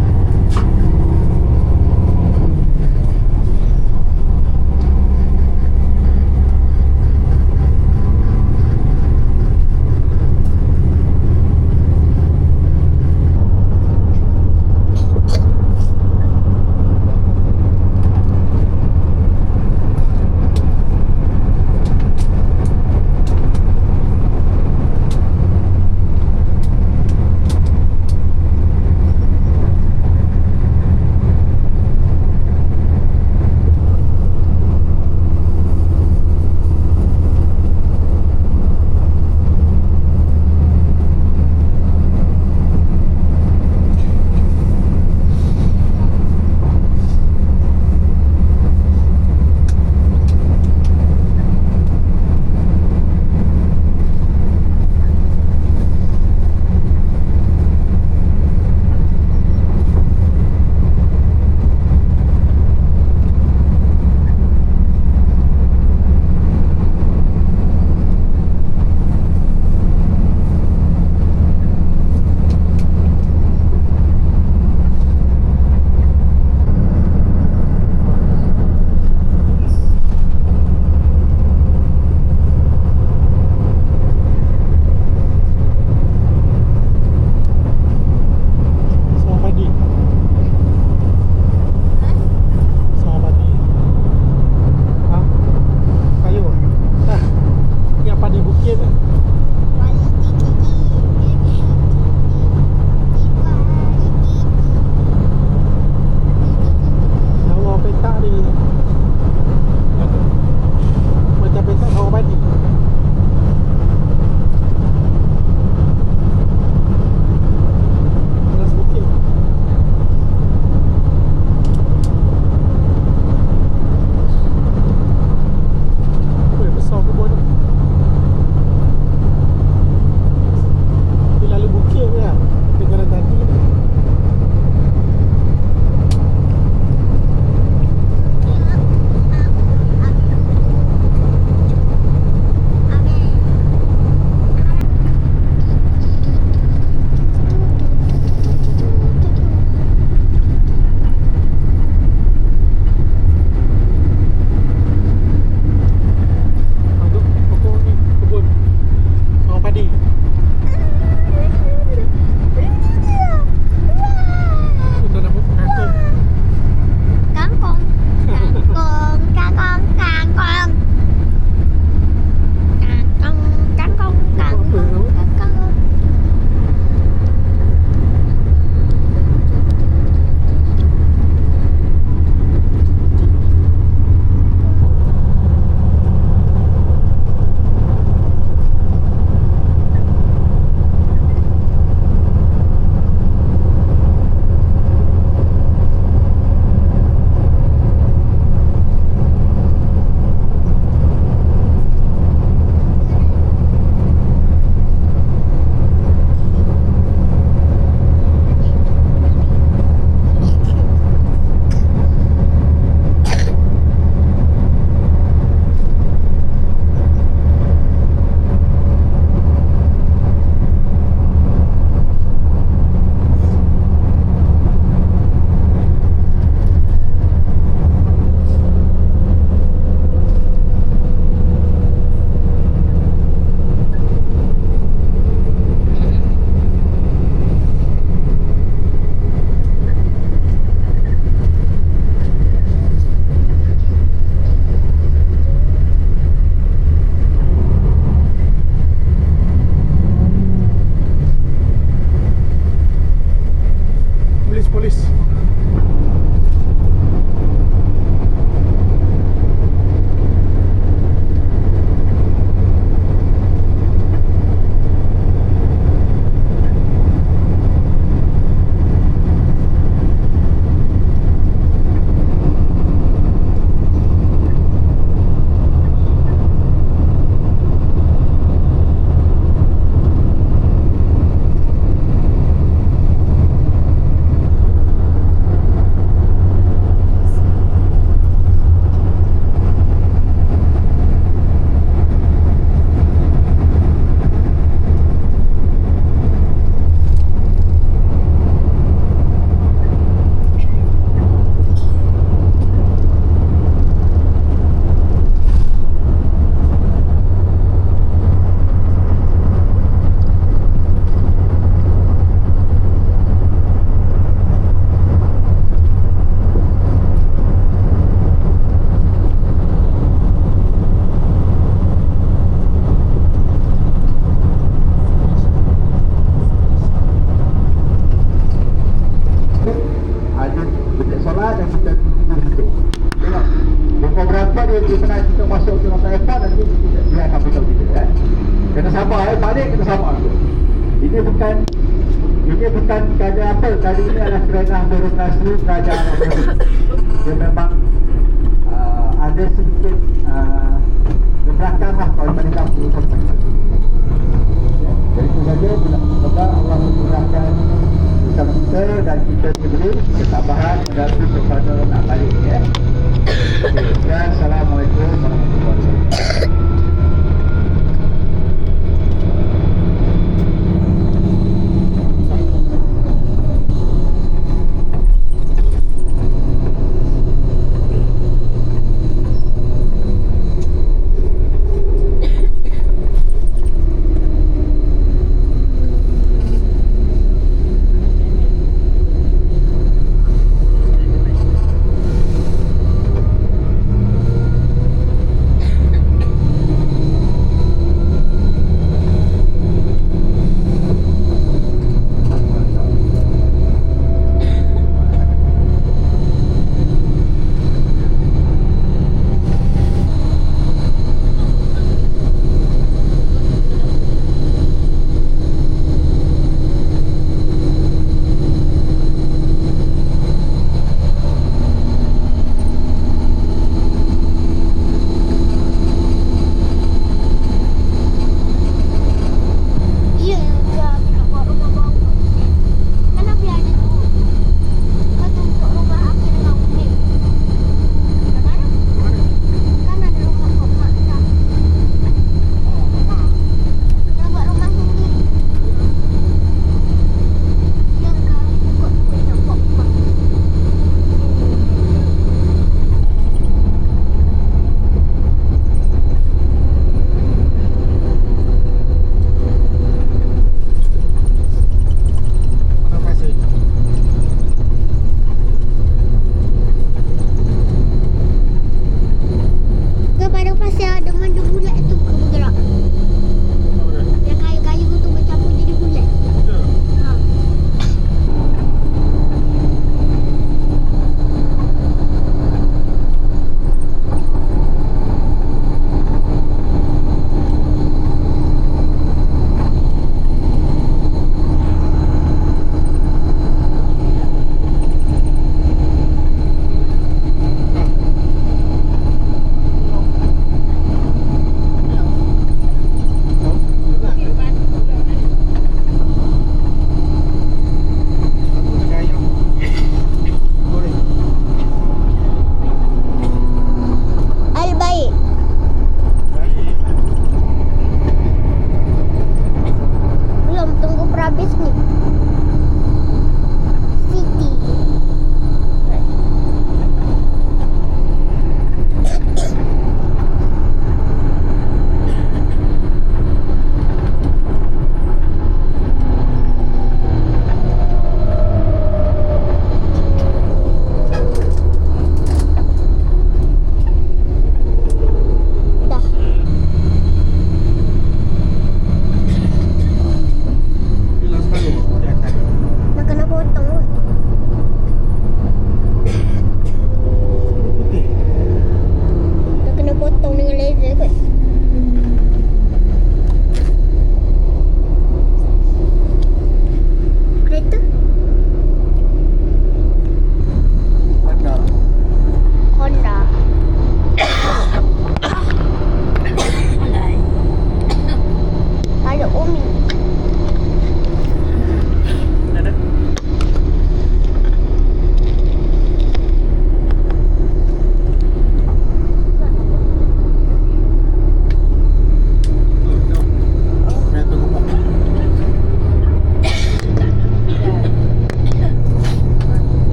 solat dan kita tunggu situ. Tengok pukul berapa dia pernah kita masuk ke masa airport, nanti dia akan beritahu kita kena sabar, balik kena sabar tu. Ini bukan kerajaan apa, kali ini adalah kerana birokrasi kerajaan Amerika. Dia memang ada sedikit kebelakang lah kalau mereka berusaha. Jadi itu saja, semoga Allah memudahkan usaha kita dan kita diberi ketabahan menghadapi kepada nak balik ya. Dan Assalamualaikum warahmatullahi wabarakatuh.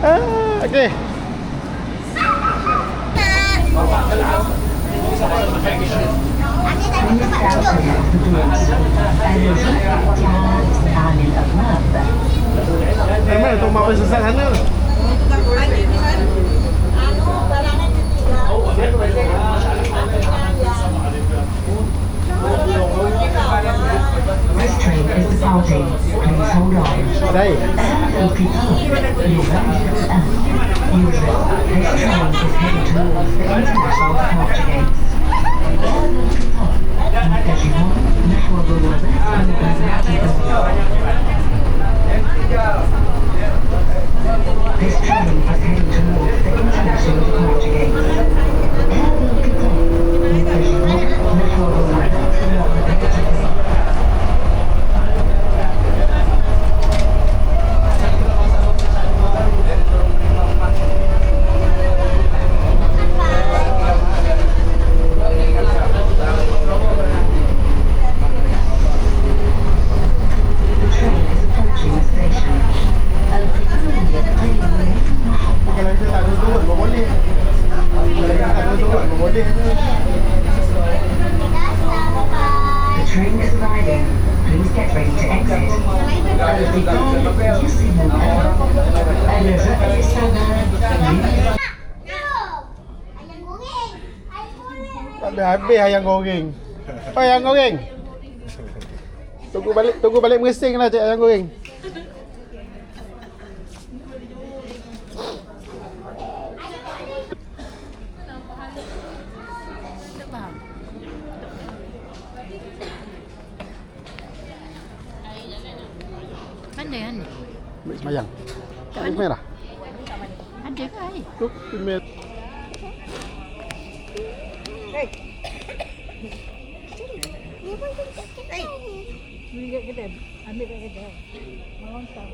Okey. Memang tu mau sesat sana. This train is departing. Please hold on. Đây. If you you're ready to end. User, this train is heading towards the international departure gates. منتجهون نحو بوابات المغادرات This train is heading towards the international departure gates. منتجهون نحو بوابات المغادرات Kalau kita tak duduk, boleh. Kalau kita tak duduk, boleh. The train is arriving. Please get ready to exit. Tak habis ayam goreng. Oh, ayam goreng. Tunggu balik meresing lah cik ayam goreng. Mana? Ambil semayang. Tak ada merah. Ada ke air? Tu email. Ambil kat kedai. Ambil kat kedai. Mau tak?